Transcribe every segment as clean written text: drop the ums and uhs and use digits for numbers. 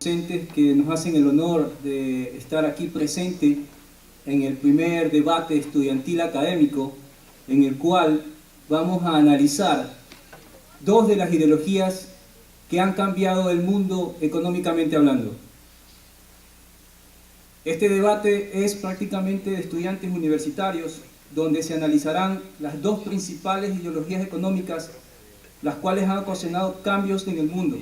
Docentes que nos hacen el honor de estar aquí presente en el primer debate estudiantil académico, en el cual vamos a analizar dos de las ideologías que han cambiado el mundo económicamente hablando. Este debate es prácticamente de estudiantes universitarios, donde se analizarán las dos principales ideologías económicas, las cuales han ocasionado cambios en el mundo.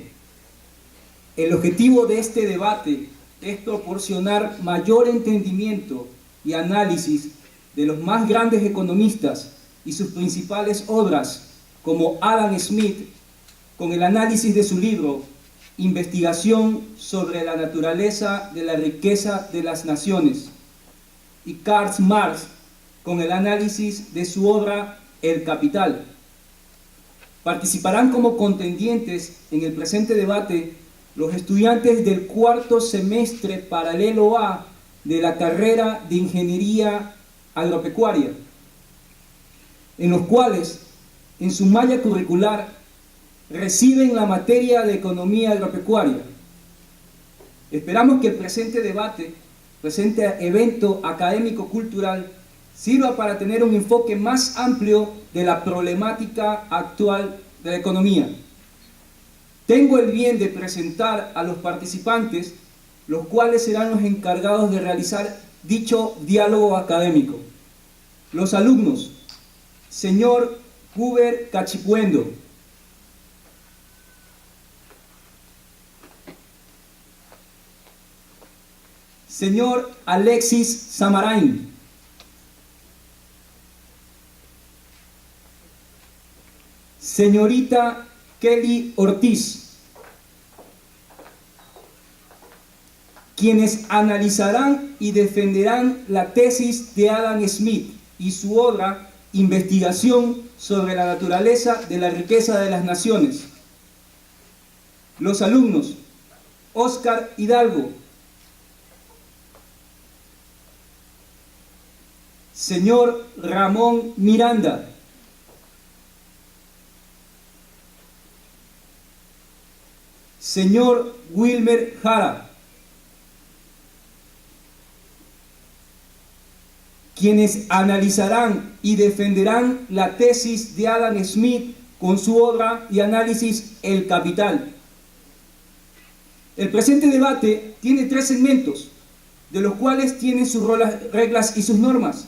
El objetivo de este debate es proporcionar mayor entendimiento y análisis de los más grandes economistas y sus principales obras, como Adam Smith, con el análisis de su libro Investigación sobre la naturaleza de la riqueza de las naciones, y Karl Marx, con el análisis de su obra El Capital. Participarán como contendientes en el presente debate los estudiantes del cuarto semestre paralelo A de la carrera de Ingeniería Agropecuaria, en los cuales, en su malla curricular, reciben la materia de Economía Agropecuaria. Esperamos que el presente debate, presente evento académico-cultural, sirva para tener un enfoque más amplio de la problemática actual de la economía. Tengo el bien de presentar a los participantes, los cuales serán los encargados de realizar dicho diálogo académico. Los alumnos: señor Huber Cachipuendo, señor Alexis Samarain, señorita Kelly Ortiz, quienes analizarán y defenderán la tesis de Adam Smith y su obra Investigación sobre la naturaleza de la riqueza de las naciones. Los alumnos: Óscar Hidalgo, señor Ramón Miranda, señor Wilmer Jara, quienes analizarán y defenderán la tesis de Adam Smith con su obra y análisis El Capital. El presente debate tiene 3 segmentos, de los cuales tienen sus reglas y sus normas.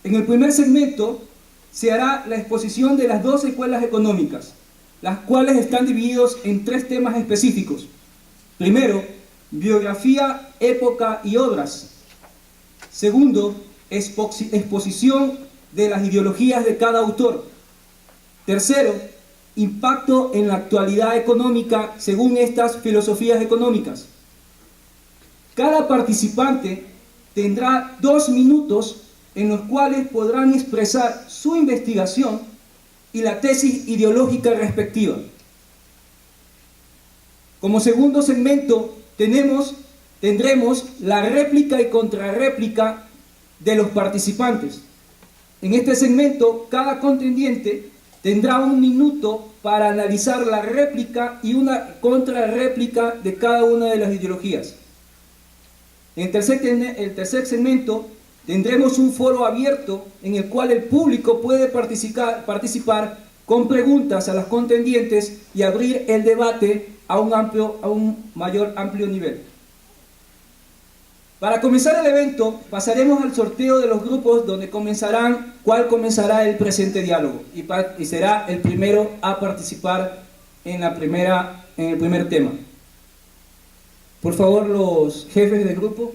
En el primer segmento se hará la exposición de las 2 escuelas económicas, las cuales están divididos en 3 temas específicos. Primero, biografía, época y obras. Segundo, exposición de las ideologías de cada autor. Tercero, impacto en la actualidad económica según estas filosofías económicas. Cada participante tendrá 2 minutos en los cuales podrán expresar su investigación y la tesis ideológica respectiva. Como segundo segmento tendremos la réplica y contrarréplica de los participantes. En este segmento, cada contendiente tendrá 1 minuto para analizar la réplica y una contrarréplica de cada una de las ideologías. En el tercer segmento tendremos un foro abierto en el cual el público puede participar con preguntas a los contendientes y abrir el debate a un mayor amplio nivel. Para comenzar el evento, pasaremos al sorteo de los grupos cuál comenzará el presente diálogo y será el primero a participar en el primer tema. Por favor, los jefes de grupo.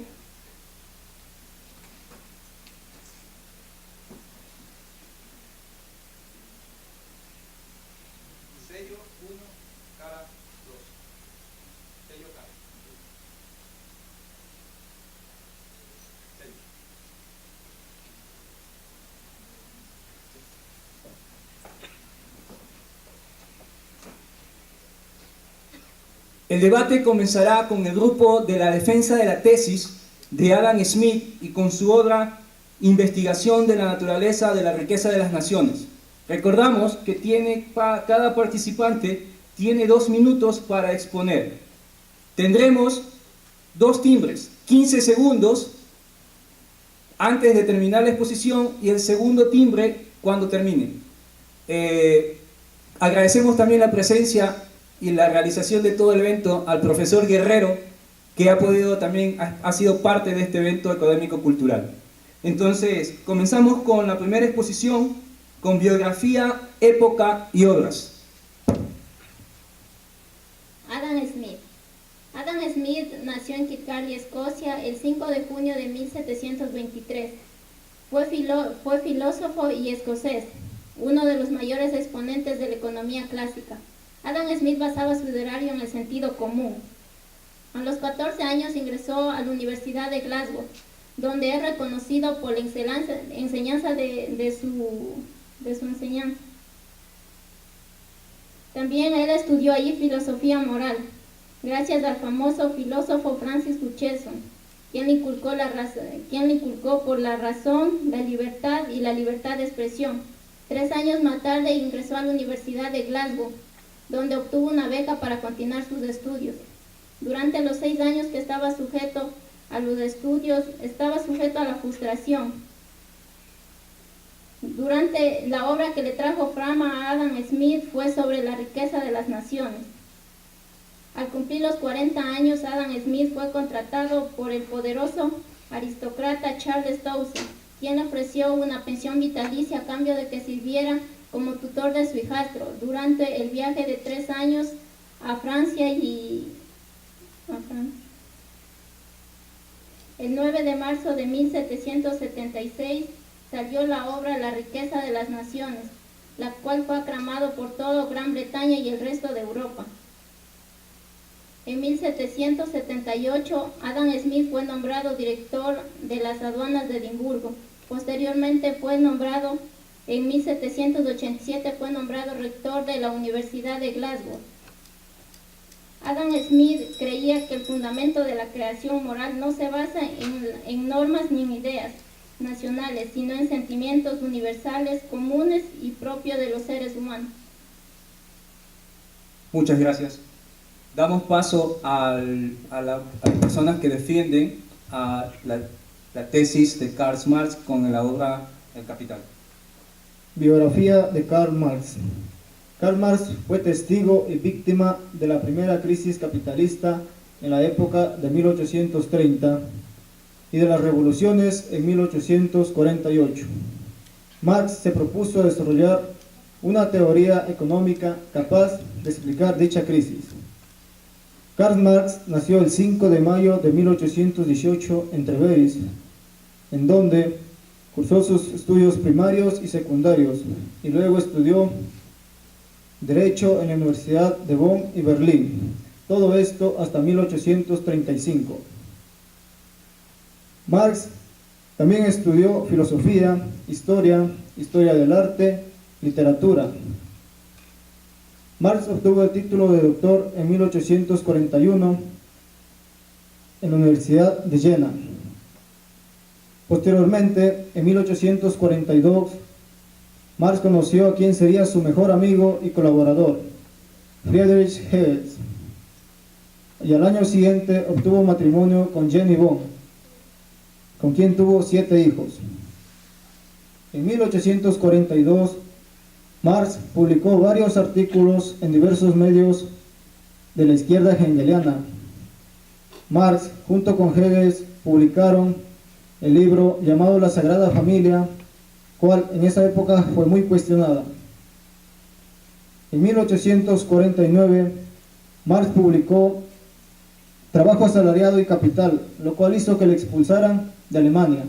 Sello 1, cara 2. Sello cara. Sello. El debate comenzará con el grupo de la defensa de la tesis de Adam Smith y con su obra Investigación de la naturaleza de la riqueza de las naciones. Recordamos que cada participante tiene 2 minutos para exponer. Tendremos 2 timbres, 15 segundos antes de terminar la exposición y el segundo timbre cuando termine. Agradecemos también la presencia y la realización de todo el evento al profesor Guerrero, que ha sido parte de este evento académico-cultural. Entonces, comenzamos con la primera exposición, con biografía, época y obras. Adam Smith. Adam Smith nació en Kirkcaldy, Escocia, el 5 de junio de 1723. Fue filósofo y escocés, uno de los mayores exponentes de la economía clásica. Adam Smith basaba su ideario en el sentido común. A los 14 años ingresó a la Universidad de Glasgow, donde es reconocido por la enseñanza de su enseñanza. También él estudió allí filosofía moral, gracias al famoso filósofo Francis Hutcheson, quien le inculcó por la razón, la libertad y la libertad de expresión. 3 años más tarde ingresó a la Universidad de Glasgow, donde obtuvo una beca para continuar sus estudios. Durante los 6 años que estaba sujeto a los estudios, estaba sujeto a la frustración. Durante la obra que le trajo fama a Adam Smith fue sobre la riqueza de las naciones. Al cumplir los 40 años, Adam Smith fue contratado por el poderoso aristócrata Charles Toussaint, quien le ofreció una pensión vitalicia a cambio de que sirviera como tutor de su hijastro durante el viaje de 3 años a Francia. El 9 de marzo de 1776 salió la obra La riqueza de las naciones, la cual fue aclamado por toda Gran Bretaña y el resto de Europa. En 1778, Adam Smith fue nombrado director de las aduanas de Edimburgo. Posteriormente en 1787 fue nombrado rector de la Universidad de Glasgow. Adam Smith creía que el fundamento de la creación moral no se basa en normas ni en ideas nacionales, sino en sentimientos universales, comunes y propios de los seres humanos. Muchas gracias. Damos paso a las personas que defienden la tesis de Karl Marx con la obra El Capital. Biografía de Karl Marx. Karl Marx fue testigo y víctima de la primera crisis capitalista en la época de 1830 y de las revoluciones en 1848. Marx se propuso desarrollar una teoría económica capaz de explicar dicha crisis. Karl Marx nació el 5 de mayo de 1818 en Trèveris, en donde cursó sus estudios primarios y secundarios y luego estudió Derecho en la Universidad de Bonn y Berlín, todo esto hasta 1835. Marx también estudió filosofía, historia del arte, literatura. Marx obtuvo el título de doctor en 1841 en la Universidad de Jena. Posteriormente, en 1842, Marx conoció a quien sería su mejor amigo y colaborador, Friedrich Engels, y al año siguiente obtuvo matrimonio con Jenny Bonn, con quien tuvo 7 hijos. En 1842, Marx publicó varios artículos en diversos medios de la izquierda hegeliana. Marx, junto con Engels, publicaron el libro llamado La Sagrada Familia, cual en esa época fue muy cuestionada. En 1849, Marx publicó Trabajo asalariado y capital, lo cual hizo que le expulsaran de Alemania.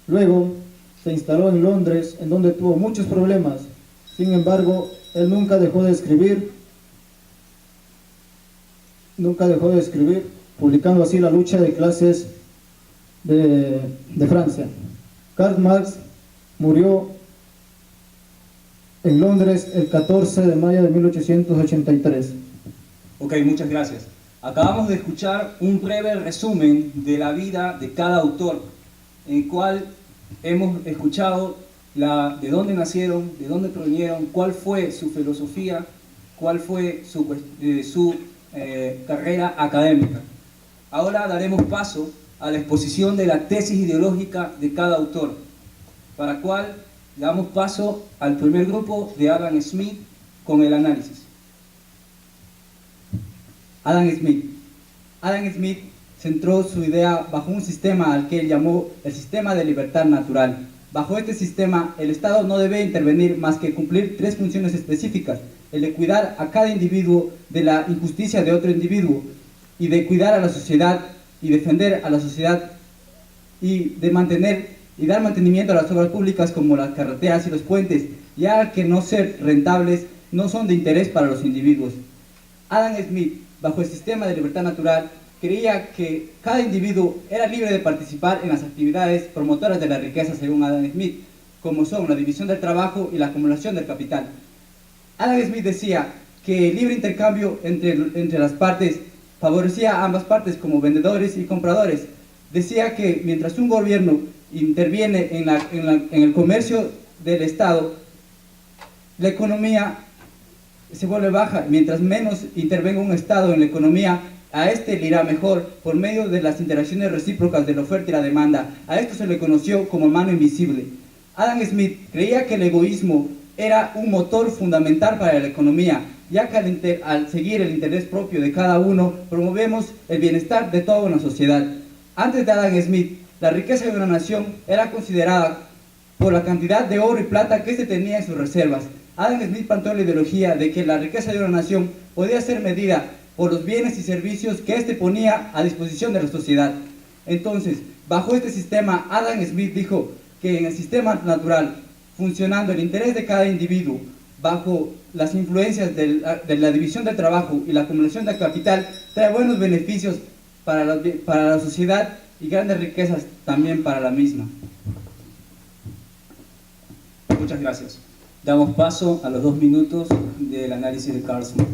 Luego se instaló en Londres, en donde tuvo muchos problemas. Sin embargo, él nunca dejó de escribir, publicando así la lucha de clases de Francia. Karl Marx murió en Londres el 14 de mayo de 1883. Ok, muchas gracias. Acabamos de escuchar un breve resumen de la vida de cada autor, en el cual hemos escuchado de dónde nacieron, de dónde provinieron, cuál fue su filosofía, cuál fue su carrera académica. Ahora daremos paso a la exposición de la tesis ideológica de cada autor, para cual damos paso al primer grupo de Adam Smith con el análisis. Adam Smith. Adam Smith centró su idea bajo un sistema al que él llamó el sistema de libertad natural. Bajo este sistema, el Estado no debe intervenir más que cumplir tres funciones específicas: el de cuidar a cada individuo de la injusticia de otro individuo, y de cuidar a la sociedad y defender a la sociedad, y de mantener y dar mantenimiento a las obras públicas como las carreteras y los puentes, ya que no ser rentables no son de interés para los individuos. Adam Smith, bajo el sistema de libertad natural, creía que cada individuo era libre de participar en las actividades promotoras de la riqueza según Adam Smith, como son la división del trabajo y la acumulación del capital. Adam Smith decía que el libre intercambio entre las partes favorecía a ambas partes como vendedores y compradores. Decía que mientras un gobierno interviene en el comercio del Estado, la economía se vuelve baja. Mientras menos intervenga un Estado en la economía, a este le irá mejor por medio de las interacciones recíprocas de la oferta y la demanda. A esto se le conoció como mano invisible. Adam Smith creía que el egoísmo era un motor fundamental para la economía, ya que al seguir el interés propio de cada uno, promovemos el bienestar de toda una sociedad. Antes de Adam Smith, la riqueza de una nación era considerada por la cantidad de oro y plata que éste tenía en sus reservas. Adam Smith planteó la ideología de que la riqueza de una nación podía ser medida por los bienes y servicios que éste ponía a disposición de la sociedad. Entonces, bajo este sistema, Adam Smith dijo que en el sistema natural, funcionando el interés de cada individuo, bajo las influencias de la división del trabajo y la acumulación del capital, trae buenos beneficios para la sociedad y grandes riquezas también para la misma. Muchas gracias. Damos paso a los 2 minutos del análisis de Carl Smith.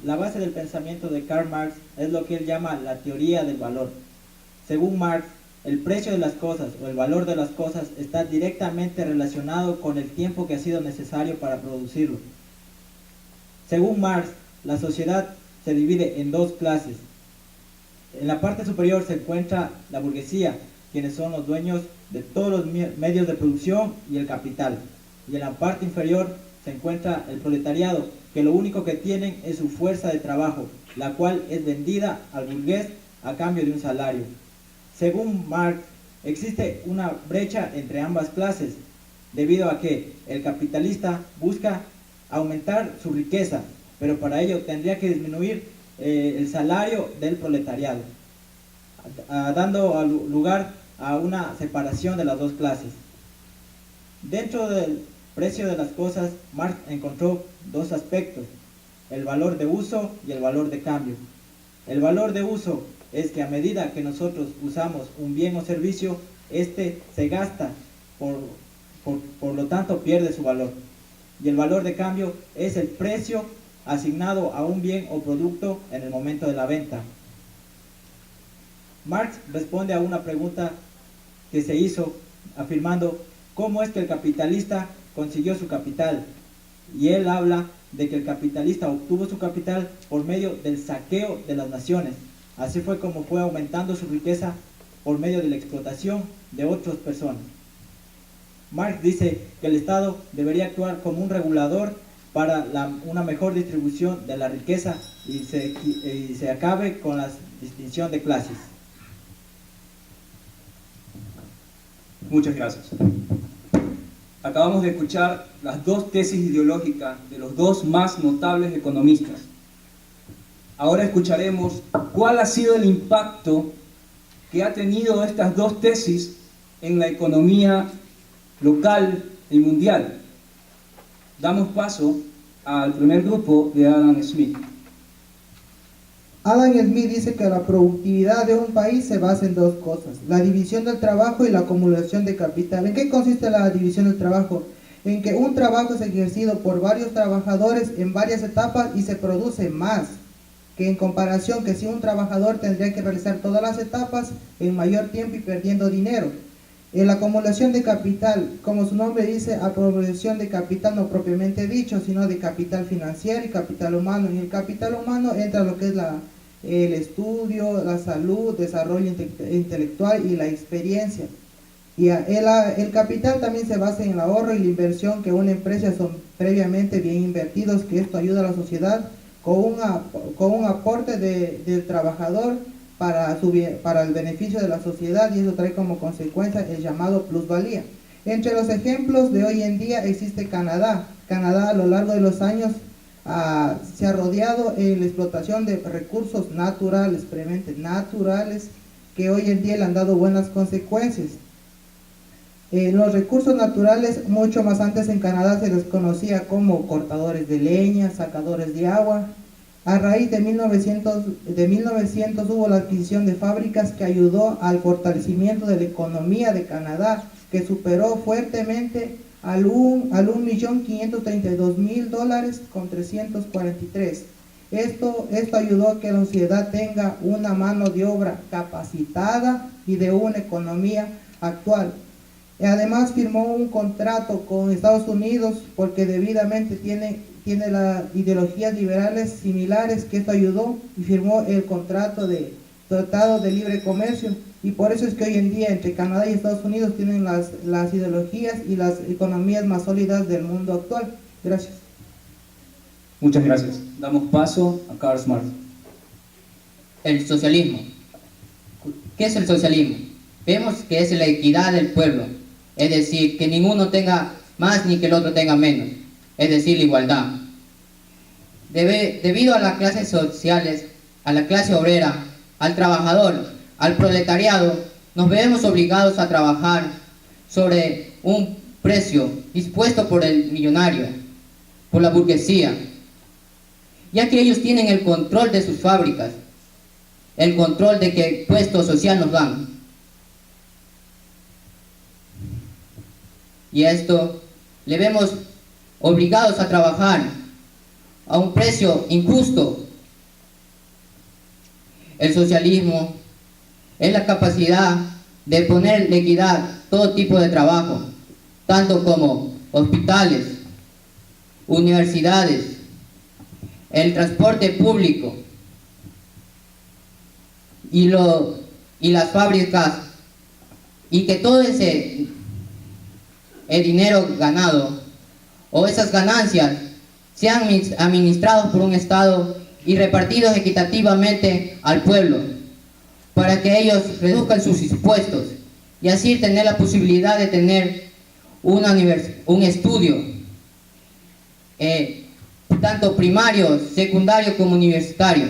La base del pensamiento de Karl Marx es lo que él llama la teoría del valor. Según Marx, el precio de las cosas o el valor de las cosas está directamente relacionado con el tiempo que ha sido necesario para producirlo. Según Marx, la sociedad se divide en dos clases. En la parte superior se encuentra la burguesía, quienes son los dueños de todos los medios de producción y el capital. Y en la parte inferior se encuentra el proletariado, que lo único que tienen es su fuerza de trabajo, la cual es vendida al burgués a cambio de un salario. Según Marx, existe una brecha entre ambas clases, debido a que el capitalista busca aumentar su riqueza, pero para ello tendría que disminuir el salario del proletariado, dando lugar a una separación de las dos clases. Dentro del precio de las cosas, Marx encontró dos aspectos: el valor de uso y el valor de cambio. El valor de uso es que a medida que nosotros usamos un bien o servicio, este se gasta, por lo tanto pierde su valor. Y el valor de cambio es el precio asignado a un bien o producto en el momento de la venta. Marx responde a una pregunta que se hizo afirmando cómo es que el capitalista consiguió su capital, y él habla de que el capitalista obtuvo su capital por medio del saqueo de las naciones. Así fue como fue aumentando su riqueza por medio de la explotación de otras personas. Marx dice que el Estado debería actuar como un regulador para una mejor distribución de la riqueza y se acabe con la distinción de clases. Muchas gracias. Acabamos de escuchar las dos tesis ideológicas de los dos más notables economistas. Ahora escucharemos cuál ha sido el impacto que ha tenido estas dos tesis en la economía local y mundial. Damos paso al primer grupo de Adam Smith. Adam Smith dice que la productividad de un país se basa en dos cosas: la división del trabajo y la acumulación de capital. ¿En qué consiste la división del trabajo? En que un trabajo es ejercido por varios trabajadores en varias etapas y se produce más que en comparación que si un trabajador tendría que realizar todas las etapas en mayor tiempo y perdiendo dinero. La acumulación de capital, como su nombre dice, acumulación de capital no propiamente dicho, sino de capital financiero y capital humano. En el capital humano entra lo que es el estudio, la salud, desarrollo intelectual y la experiencia. Y el capital también se basa en el ahorro y la inversión que una empresa son previamente bien invertidos, que esto ayuda a la sociedad con un aporte del trabajador para el beneficio de la sociedad, y eso trae como consecuencia el llamado plusvalía. Entre los ejemplos de hoy en día existe Canadá. Canadá a lo largo de los años se ha rodeado en la explotación de recursos naturales, previamente naturales, que hoy en día le han dado buenas consecuencias. Los recursos naturales, mucho más antes en Canadá se les conocía como cortadores de leña, sacadores de agua. A raíz de 1900 hubo la adquisición de fábricas que ayudó al fortalecimiento de la economía de Canadá, que superó fuertemente al $1.532.000 con 343. Esto ayudó a que la sociedad tenga una mano de obra capacitada y de una economía actual. Además firmó un contrato con Estados Unidos porque debidamente tiene las ideologías liberales similares, que esto ayudó, y firmó el contrato de Tratado de Libre Comercio, y por eso es que hoy en día entre Canadá y Estados Unidos tienen las ideologías y las economías más sólidas del mundo actual. Gracias. Muchas gracias. Damos paso a Karl Marx. El socialismo. ¿Qué es el socialismo? Vemos que es la equidad del pueblo, es decir, que ninguno tenga más ni que el otro tenga menos, es decir, la igualdad. Debido a las clases sociales, a la clase obrera, al trabajador, al proletariado, nos vemos obligados a trabajar sobre un precio dispuesto por el millonario, por la burguesía, ya que ellos tienen el control de sus fábricas, el control de qué puesto social nos dan. Y a esto le vemos obligados a trabajar a un precio injusto. El socialismo es la capacidad de poner la equidad, todo tipo de trabajo, tanto como hospitales, universidades, el transporte público y las fábricas, y que todo ese el dinero ganado o esas ganancias sean administrados por un Estado y repartidos equitativamente al pueblo, para que ellos reduzcan sus impuestos y así tener la posibilidad de tener un estudio, tanto primario, secundario como universitario,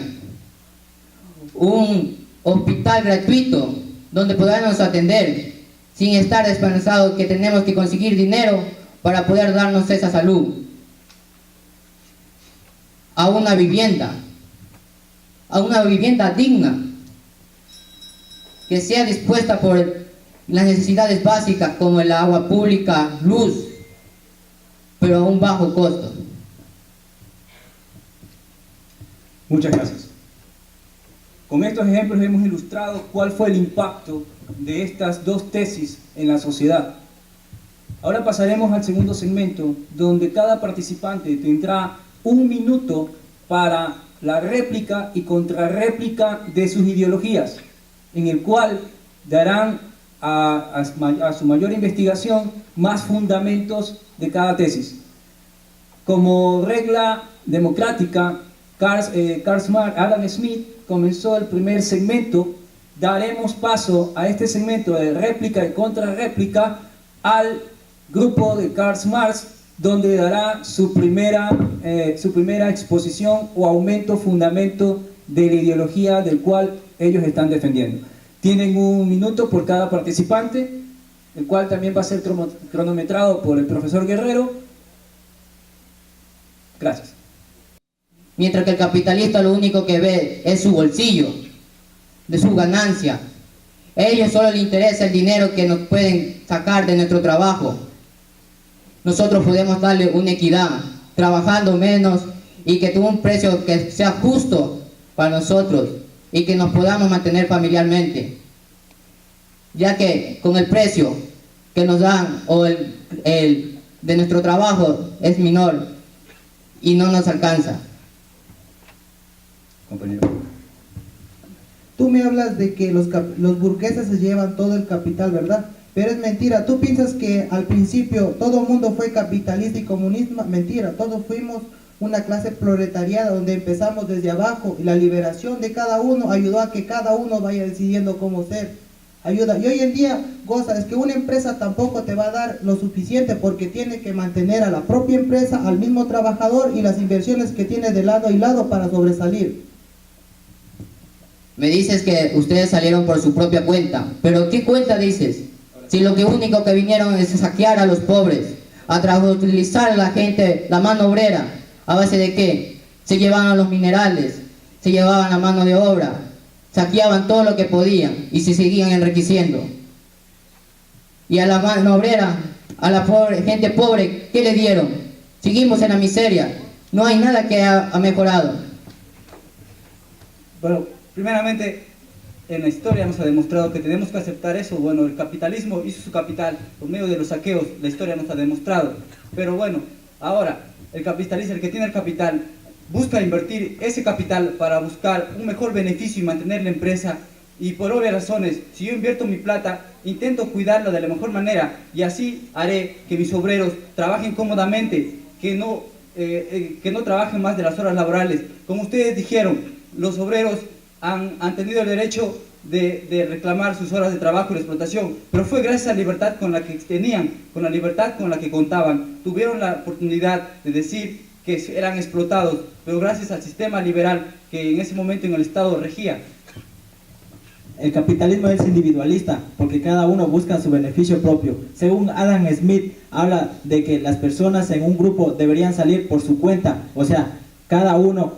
un hospital gratuito donde podamos atender sin estar desesperanzados que tenemos que conseguir dinero para poder darnos esa salud, a una vivienda digna, que sea dispuesta por las necesidades básicas como el agua pública, luz, pero a un bajo costo. Muchas gracias. Con estos ejemplos hemos ilustrado cuál fue el impacto de estas dos tesis en la sociedad. Ahora pasaremos al segundo segmento, donde cada participante tendrá 1 minuto para la réplica y contrarréplica de sus ideologías, en el cual darán a su mayor investigación más fundamentos de cada tesis. Como regla democrática, Adam Smith comenzó el primer segmento. Daremos paso a este segmento de réplica y contrarréplica al grupo de Karl Marx, donde dará su primera exposición o aumento fundamento de la ideología del cual ellos están defendiendo. Tienen 1 minuto por cada participante, el cual también va a ser cronometrado por el profesor Guerrero. Gracias. Mientras que el capitalista lo único que ve es su bolsillo, de su ganancia. A ellos solo les interesa el dinero que nos pueden sacar de nuestro trabajo. Nosotros podemos darle una equidad, trabajando menos y que tenga un precio que sea justo para nosotros y que nos podamos mantener familiarmente. Ya que con el precio que nos dan o el de nuestro trabajo es menor y no nos alcanza. Compañero. Tú me hablas de que los burgueses se llevan todo el capital, ¿verdad? Pero es mentira. Tú piensas que al principio todo el mundo fue capitalista y comunista. Mentira, todos fuimos una clase proletariada donde empezamos desde abajo y la liberación de cada uno ayudó a que cada uno vaya decidiendo cómo ser. Ayuda. Y hoy en día, goza, es que una empresa tampoco te va a dar lo suficiente porque tiene que mantener a la propia empresa, al mismo trabajador y las inversiones que tiene de lado y lado para sobresalir. Me dices que ustedes salieron por su propia cuenta, pero ¿qué cuenta dices? Si lo único que vinieron es saquear a los pobres, a utilizar a la gente, la mano obrera, ¿a base de qué? Se llevaban los minerales, se llevaban la mano de obra, saqueaban todo lo que podían y se seguían enriqueciendo. Y a la mano obrera, a la gente pobre, ¿qué le dieron? Seguimos en la miseria, no hay nada que ha mejorado. Bueno, primeramente, en la historia nos ha demostrado que tenemos que aceptar eso. Bueno, el capitalismo hizo su capital por medio de los saqueos, la historia nos ha demostrado. Pero bueno, ahora, el capitalista, el que tiene el capital, busca invertir ese capital para buscar un mejor beneficio y mantener la empresa. Y por obvias razones, si yo invierto mi plata, intento cuidarla de la mejor manera y así haré que mis obreros trabajen cómodamente, que no trabajen más de las horas laborales. Como ustedes dijeron, los obreros han tenido el derecho de reclamar sus horas de trabajo y de explotación, pero fue gracias a la libertad con la que tenían, con la libertad con la que contaban. Tuvieron la oportunidad de decir que eran explotados, pero gracias al sistema liberal que en ese momento en el Estado regía. El capitalismo es individualista porque cada uno busca su beneficio propio. Según Adam Smith, habla de que las personas en un grupo deberían salir por su cuenta, o sea, cada uno,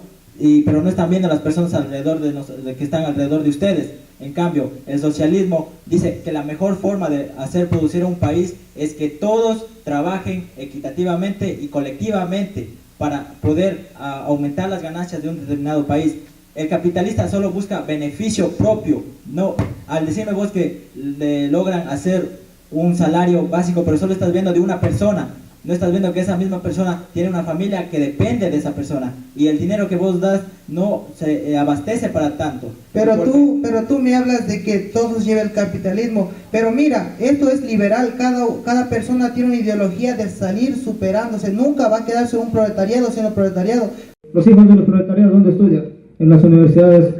pero no están viendo las personas alrededor de que están alrededor de ustedes. En cambio, el socialismo dice que la mejor forma de hacer producir un país es que todos trabajen equitativamente y colectivamente para poder aumentar las ganancias de un determinado país. El capitalista solo busca beneficio propio. No, al decirme vos que le logran hacer un salario básico, pero solo estás viendo de una persona, no estás viendo que esa misma persona tiene una familia que depende de esa persona y el dinero que vos das no se abastece para tanto. Pero tú me hablas de que todo lleva el capitalismo, pero mira, esto es liberal, cada persona tiene una ideología de salir superándose, nunca va a quedarse un proletariado sino proletariado. Los hijos de los proletariados, ¿dónde estudian? En las universidades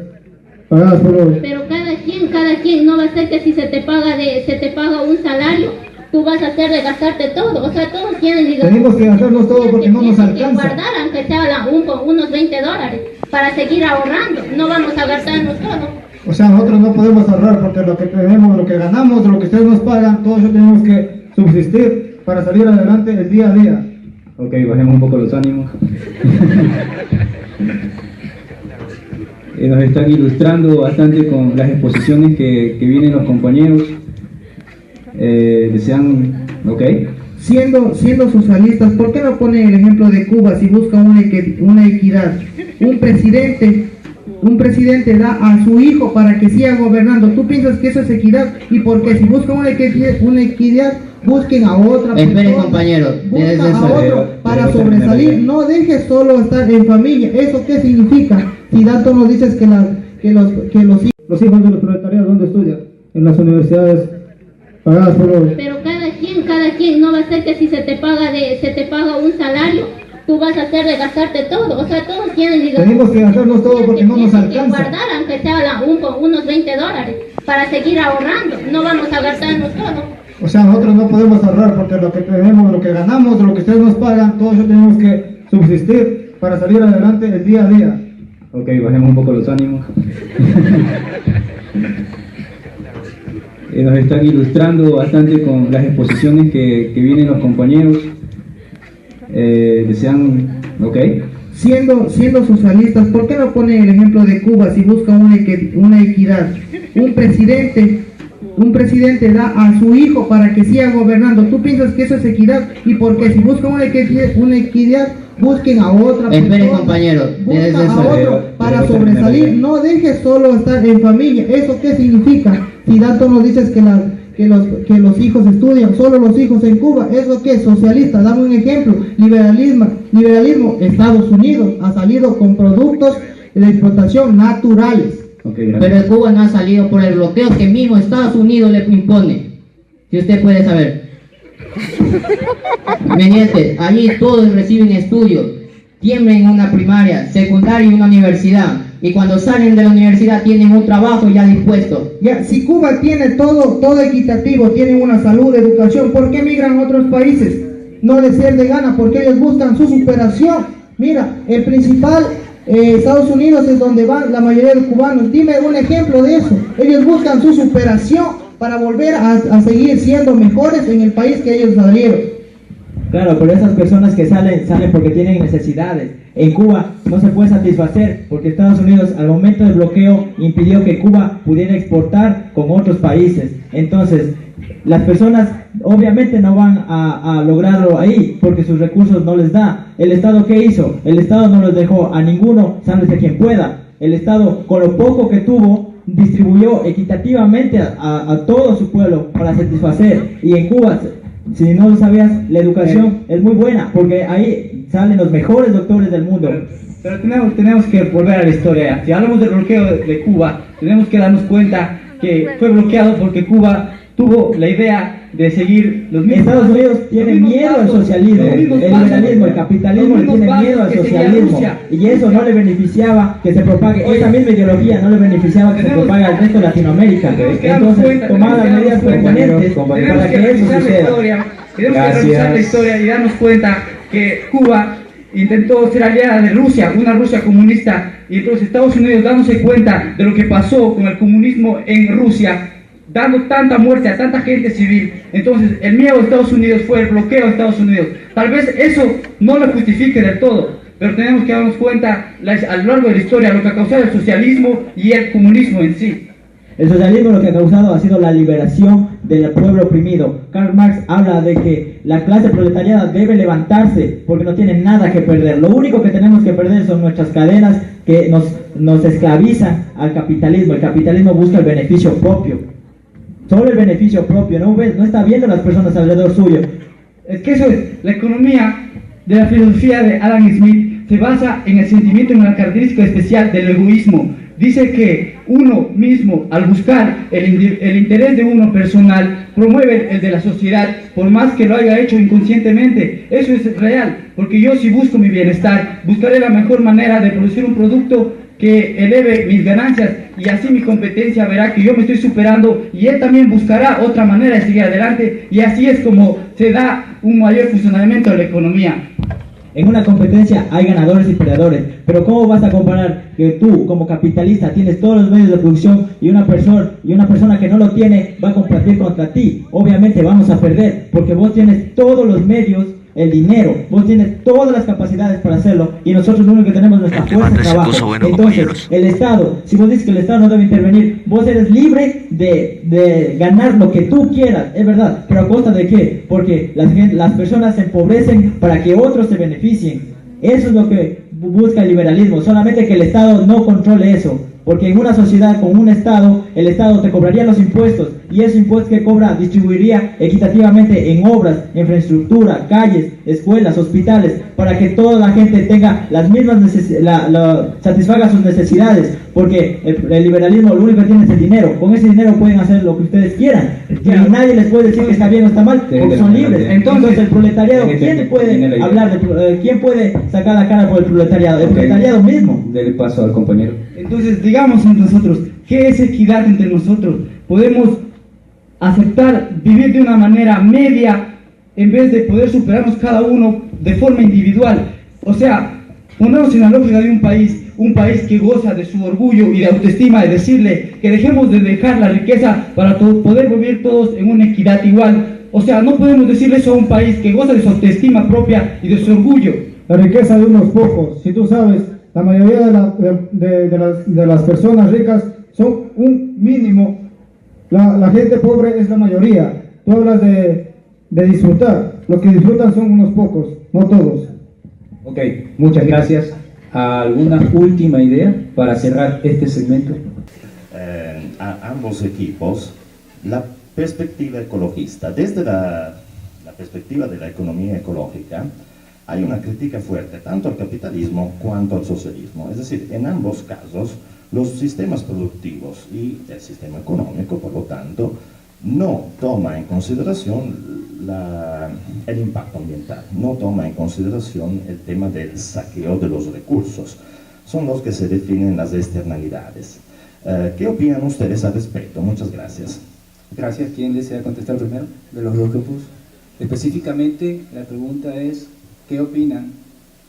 pagadas por los... Pero cada quien, no va a ser que si se te paga un salario, tú vas a hacer de gastarte todo, o sea, todos tienen... Tenemos que gastarnos todo porque no nos alcanza. Que guardar, aunque sea unos $20, para seguir ahorrando, no vamos a gastarnos todo. O sea, nosotros no podemos ahorrar porque lo que tenemos, lo que ganamos, lo que ustedes nos pagan, todo eso tenemos que subsistir para salir adelante el día a día. Ok, bajemos un poco los ánimos. Nos están ilustrando bastante con las exposiciones que vienen los compañeros. Desean, ok. Siendo socialistas, ¿por qué no ponen el ejemplo de Cuba si buscan una equidad? Un presidente da a su hijo para que siga gobernando. ¿Tú piensas que eso es equidad? ¿Y por qué? Si buscan una equidad, busquen a otra persona. Esperen, compañero. Busca a otro para sobresalir. No dejes solo estar en familia. ¿Eso qué significa? Si tanto nos dices que los hijos de los proletariados, ¿dónde estudian? En las universidades pagadas por los... Pero cada quien, no va a ser que si se te paga un salario, tú vas a hacer de gastarte todo, o sea, todos tienen... Tenemos que gastarnos todo porque no nos alcanza. Que guardar, aunque sea unos $20, para seguir ahorrando, no vamos a gastarnos todo. O sea, nosotros no podemos ahorrar porque lo que tenemos, lo que ganamos, lo que ustedes nos pagan, todo eso tenemos que subsistir para salir adelante el día a día. Ok, bajemos un poco los ánimos. Nos están ilustrando bastante con las exposiciones que vienen los compañeros. Desean, ok. Siendo socialistas, ¿por qué no ponen el ejemplo de Cuba si buscan una equidad? Un presidente da a su hijo para que siga gobernando. ¿Tú piensas que eso es equidad? ¿Y por qué? Si buscan una equidad, busquen a otra persona. Esperen, compañero. Busca a otro para sobresalir. No dejes solo estar en familia. ¿Eso qué significa? Si tanto nos dices que que los hijos estudian, solo los hijos en Cuba, es lo que es socialista. Dame un ejemplo, liberalismo, Estados Unidos ha salido con productos de explotación naturales. Okay, Pero Cuba no ha salido por el bloqueo que mismo Estados Unidos le impone. Si usted puede saber. Mediante, allí todos reciben estudios, tienen una primaria, secundaria y una universidad. Y cuando salen de la universidad tienen un trabajo ya dispuesto. Ya, si Cuba tiene todo equitativo, tienen una salud, educación, ¿por qué migran a otros países? No les de gana, porque ellos buscan su superación. Mira, el principal, Estados Unidos es donde van la mayoría de cubanos. Dime un ejemplo de eso. Ellos buscan su superación para volver a seguir siendo mejores en el país que ellos salieron. Claro, pero esas personas que salen porque tienen necesidades. En Cuba no se puede satisfacer porque Estados Unidos al momento del bloqueo impidió que Cuba pudiera exportar con otros países. Entonces, las personas obviamente no van a lograrlo ahí porque sus recursos no les da. ¿El Estado qué hizo? El Estado no los dejó a ninguno, sálvese quien pueda. El Estado, con lo poco que tuvo, distribuyó equitativamente a todo su pueblo para satisfacer. Y en Cuba, si no lo sabías, la educación es muy buena porque ahí salen los mejores doctores del mundo. Pero tenemos que volver a la historia. Si hablamos del bloqueo de Cuba, tenemos que darnos cuenta que fue bloqueado porque Cuba tuvo la idea de seguir los mismos. Estados Unidos tiene miedo al socialismo, el liberalismo, el capitalismo le tiene miedo al socialismo, y eso no le beneficiaba que se propague, esa misma ideología no le beneficiaba que se propague al resto de Latinoamérica. Entonces tomar las medidas pertinentes para que eso suceda. Tenemos que revisar la historia y darnos cuenta que Cuba intentó ser aliada de Rusia, una Rusia comunista, y entonces Estados Unidos, dándose cuenta de lo que pasó con el comunismo en Rusia, dando tanta muerte a tanta gente civil, entonces el miedo de Estados Unidos fue el bloqueo de Estados Unidos. Tal vez eso no lo justifique del todo, pero tenemos que darnos cuenta a lo largo de la historia lo que ha causado el socialismo y el comunismo en sí. El socialismo lo que ha causado ha sido la liberación del pueblo oprimido. Karl Marx habla de que la clase proletariada debe levantarse porque no tiene nada que perder. Lo único que tenemos que perder son nuestras cadenas que nos esclavizan al capitalismo. El capitalismo busca el beneficio propio. Solo el beneficio propio, no está viendo a las personas alrededor suyo. Es que eso es, la economía de la filosofía de Adam Smith se basa en el sentimiento, en la característica especial del egoísmo. Dice que uno mismo, al buscar el interés de uno personal, promueve el de la sociedad, por más que lo haya hecho inconscientemente. Eso es real, porque yo si busco mi bienestar, buscaré la mejor manera de producir un producto que eleve mis ganancias, y así mi competencia verá que yo me estoy superando y él también buscará otra manera de seguir adelante, y así es como se da un mayor funcionamiento de la economía. En una competencia hay ganadores y perdedores, pero ¿cómo vas a comparar que tú como capitalista tienes todos los medios de producción y una persona que no lo tiene va a competir contra ti? Obviamente vamos a perder porque vos tienes todos los medios, el dinero, vos tienes todas las capacidades para hacerlo y nosotros lo único que tenemos es nuestra fuerza de trabajo. Entonces, el Estado, si vos dices que el Estado no debe intervenir, vos eres libre de ganar lo que tú quieras, es verdad, pero ¿a costa de qué? Porque las personas se empobrecen para que otros se beneficien. Eso es lo que busca el liberalismo, solamente que el Estado no controle eso. Porque en una sociedad con un Estado, el Estado te cobraría los impuestos y esos impuestos que cobra distribuiría equitativamente en obras, infraestructura, calles, escuelas, hospitales, para que toda la gente tenga las mismas satisfaga sus necesidades. Porque el liberalismo lo único que tiene es el dinero. Con ese dinero pueden hacer lo que ustedes quieran. Y nadie les puede decir que está bien o está mal, porque son libres. Entonces el proletariado, ¿quién puede hablar quién puede sacar la cara por el proletariado? El proletariado mismo. Dele paso al compañero. Entonces, digamos entre nosotros, ¿qué es equidad entre nosotros? Podemos aceptar vivir de una manera media en vez de poder superarnos cada uno de forma individual. O sea, ponernos en la lógica de un país que goza de su orgullo y de autoestima, de decirle que dejemos de dejar la riqueza para poder vivir todos en una equidad igual. O sea, no podemos decirle eso a un país que goza de su autoestima propia y de su orgullo. La riqueza de unos pocos, si tú sabes, la mayoría de las personas ricas son un mínimo. La gente pobre es la mayoría. Tú hablas de disfrutar. Los que disfrutan son unos pocos, no todos. Ok, muchas gracias. ¿Alguna última idea para cerrar este segmento? A ambos equipos, la perspectiva ecologista. Desde la perspectiva de la economía ecológica, hay una crítica fuerte tanto al capitalismo cuanto al socialismo. Es decir, en ambos casos, los sistemas productivos y el sistema económico, por lo tanto, no toma en consideración el impacto ambiental, no toma en consideración el tema del saqueo de los recursos. Son los que se definen las externalidades. ¿Qué opinan ustedes al respecto? Muchas gracias. Gracias. ¿Quién desea contestar primero de los dos grupos? Específicamente, la pregunta es, ¿qué opinan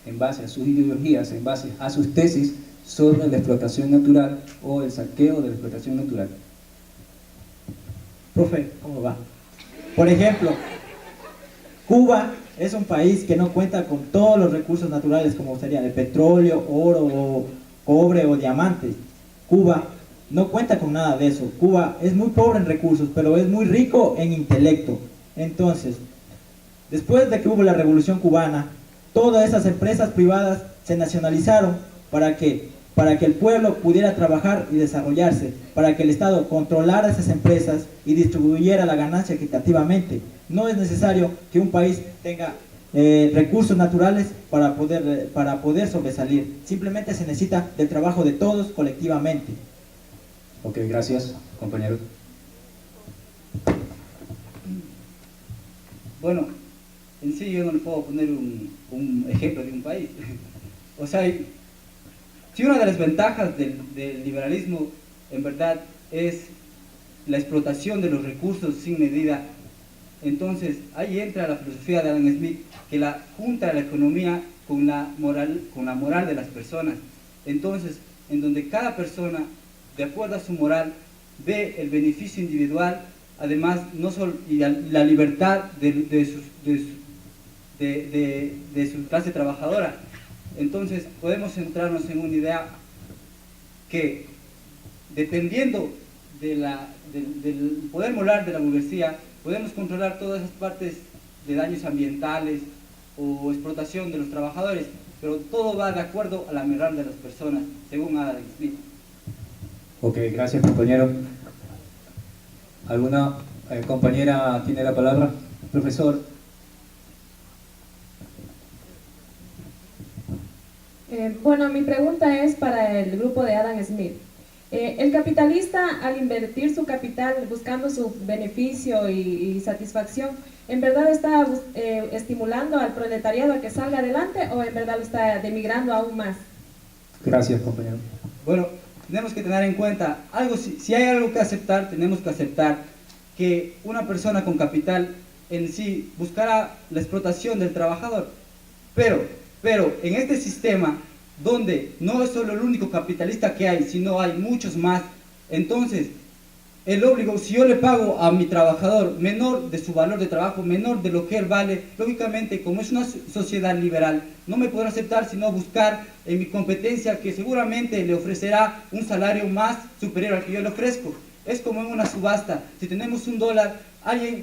en base a sus ideologías, en base a sus tesis sobre la explotación natural o el saqueo de la explotación natural? Profe, ¿cómo va? Por ejemplo, Cuba es un país que no cuenta con todos los recursos naturales como serían el petróleo, oro, cobre o diamantes. Cuba no cuenta con nada de eso. Cuba es muy pobre en recursos, pero es muy rico en intelecto. Entonces, después de que hubo la Revolución Cubana, todas esas empresas privadas se nacionalizaron para que el pueblo pudiera trabajar y desarrollarse, para que el Estado controlara esas empresas y distribuyera la ganancia equitativamente. No es necesario que un país tenga recursos naturales para poder sobresalir. Simplemente se necesita del trabajo de todos colectivamente. Ok, gracias, compañero. Bueno, en sí yo no le puedo poner un ejemplo de un país. O sea, si una de las ventajas del liberalismo en verdad es la explotación de los recursos sin medida, entonces ahí entra la filosofía de Adam Smith, que junta la economía con la moral de las personas. Entonces, en donde cada persona, de acuerdo a su moral, ve el beneficio individual, además no solo y la libertad de su clase trabajadora. Entonces podemos centrarnos en una idea que, dependiendo del poder moral de la burguesía, podemos controlar todas esas partes de daños ambientales o explotación de los trabajadores, pero todo va de acuerdo a la moral de las personas, según Adam Smith. Ok, gracias, compañero. ¿Alguna compañera tiene la palabra? Profesor. Bueno, mi pregunta es para el grupo de Adam Smith. El capitalista, al invertir su capital buscando su beneficio y satisfacción, ¿en verdad está estimulando al proletariado a que salga adelante o en verdad lo está denigrando aún más? Gracias, compañero. Bueno, tenemos que tener en cuenta, si hay algo que aceptar, tenemos que aceptar que una persona con capital en sí buscará la explotación del trabajador, pero en este sistema donde no es solo el único capitalista que hay, sino hay muchos más, entonces si yo le pago a mi trabajador menor de su valor de trabajo, menor de lo que él vale, lógicamente, como es una sociedad liberal, no me podrá aceptar sino buscar en mi competencia que seguramente le ofrecerá un salario más superior al que yo le ofrezco. Es como en una subasta, si tenemos $1,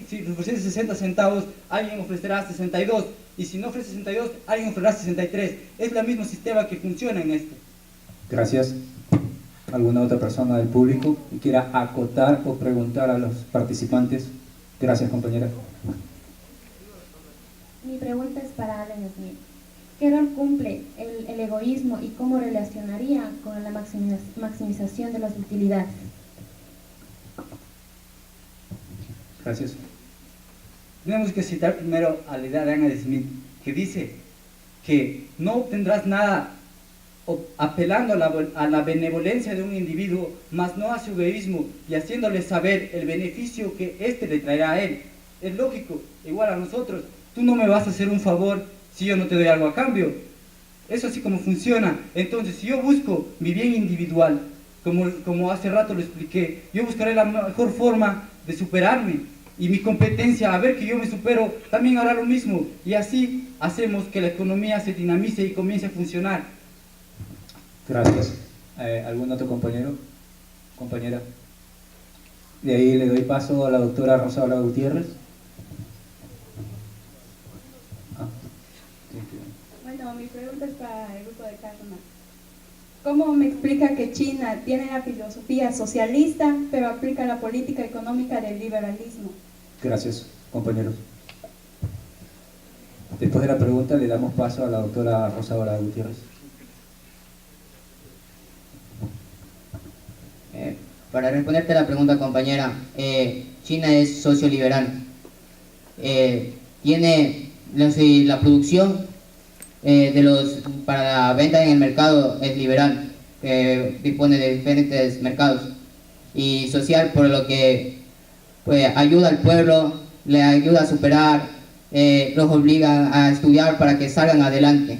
si ofrece 60 centavos, alguien ofrecerá 62, y si no ofrece 62, alguien ofrecerá 63. Es el mismo sistema que funciona en esto. Gracias. ¿Alguna otra persona del público que quiera acotar o preguntar a los participantes? Gracias, compañera. Mi pregunta es para Adam Smith. ¿Qué rol cumple el egoísmo y cómo relacionaría con la maximización de las utilidades? Gracias. Tenemos que citar primero a la idea de Adam Smith, que dice que no obtendrás nada apelando a la benevolencia de un individuo, mas no a su egoísmo y haciéndole saber el beneficio que éste le traerá a él. Es lógico, igual a nosotros, tú no me vas a hacer un favor si yo no te doy algo a cambio. Eso así como funciona. Entonces, si yo busco mi bien individual, como hace rato lo expliqué, yo buscaré la mejor forma de superarme. Y mi competencia, a ver que yo me supero, también hará lo mismo. Y así hacemos que la economía se dinamice y comience a funcionar. Gracias. ¿Algún otro compañero? Compañera. De ahí le doy paso a la doctora Rosaura Gutiérrez. Bueno, mi pregunta es para el grupo de Karl Marx. ¿Cómo me explica que China tiene la filosofía socialista, pero aplica la política económica del liberalismo? Gracias, compañeros. Después de la pregunta le damos paso a la doctora Rosaura Gutiérrez. Para responderte a la pregunta, compañera, China es socioliberal. Tiene la producción para la venta en el mercado es liberal, dispone de diferentes mercados, y social, por lo que pues, ayuda al pueblo, le ayuda a superar, los obliga a estudiar para que salgan adelante,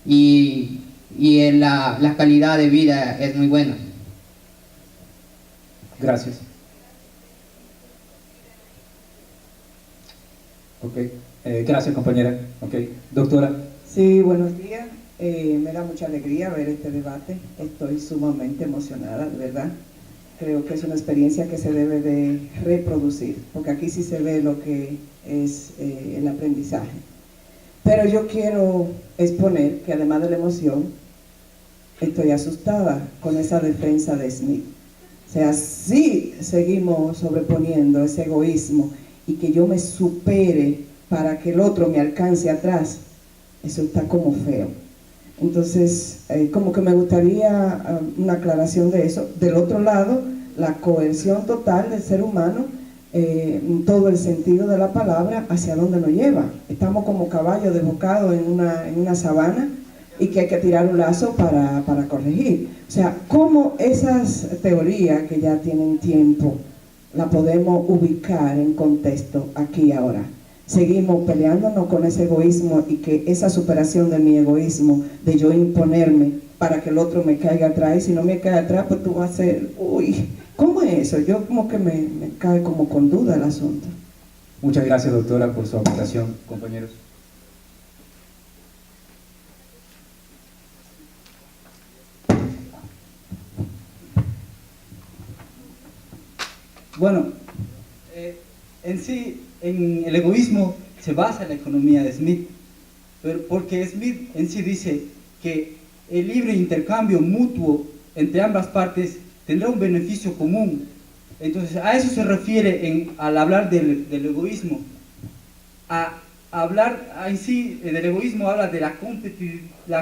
y la calidad de vida es muy buena. Gracias. Ok, gracias, compañera. Ok, doctora. Sí, buenos días. Me da mucha alegría ver este debate. Estoy sumamente emocionada, de verdad. Creo que es una experiencia que se debe de reproducir, porque aquí sí se ve lo que es el aprendizaje. Pero yo quiero exponer que además de la emoción, estoy asustada con esa defensa de Smith. O sea, sí seguimos sobreponiendo ese egoísmo y que yo me supere para que el otro me alcance atrás. Eso está como feo. Entonces, como que me gustaría una aclaración de eso. Del otro lado, la coerción total del ser humano, en todo el sentido de la palabra, hacia dónde nos lleva. Estamos como caballos desbocados en una sabana y que hay que tirar un lazo para corregir. O sea, cómo esas teorías que ya tienen tiempo, la podemos ubicar en contexto aquí y ahora. Seguimos peleándonos con ese egoísmo y que esa superación de mi egoísmo, de yo imponerme para que el otro me caiga atrás, y si no me cae atrás, pues tú vas a ser, uy, ¿cómo es eso? Yo como que me cae como con duda el asunto. Muchas gracias, doctora, por su aportación, compañeros. Bueno, en sí, en el egoísmo se basa la economía de Smith, pero porque Smith en sí dice que el libre intercambio mutuo entre ambas partes tendrá un beneficio común. Entonces, a eso se refiere al hablar del egoísmo. A hablar en sí del egoísmo habla de la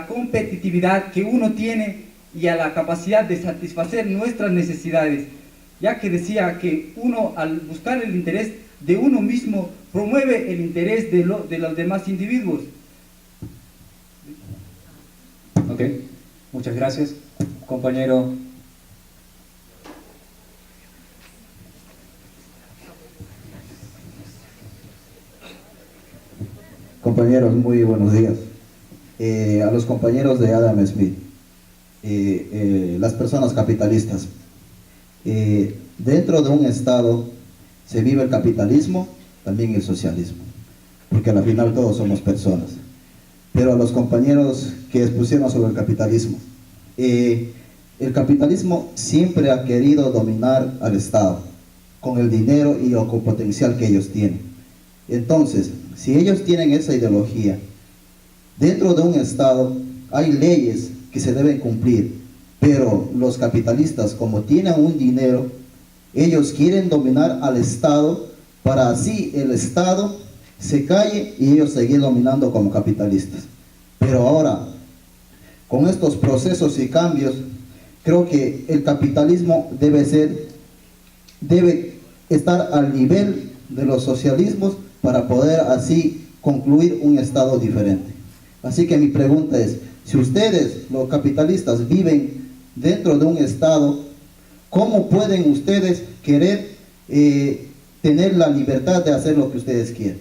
competitividad que uno tiene y a la capacidad de satisfacer nuestras necesidades, ya que decía que uno, al buscar el interés de uno mismo, promueve el interés de los demás individuos. Ok, muchas gracias, compañero. Compañeros, muy buenos días. A los compañeros de Adam Smith, las personas capitalistas, dentro de un Estado se vive el capitalismo, también el socialismo, porque al final todos somos personas. Pero a los compañeros que expusieron sobre el capitalismo siempre ha querido dominar al Estado con el dinero y el potencial que ellos tienen. Entonces, si ellos tienen esa ideología, dentro de un Estado hay leyes que se deben cumplir, pero los capitalistas, como tienen un dinero, ellos quieren dominar al Estado para así el Estado se calle y ellos seguir dominando como capitalistas. Pero ahora, con estos procesos y cambios, creo que el capitalismo debe estar al nivel de los socialismos para poder así concluir un Estado diferente. Así que mi pregunta es, si ustedes, los capitalistas, viven dentro de un Estado, ¿cómo pueden ustedes querer tener la libertad de hacer lo que ustedes quieren?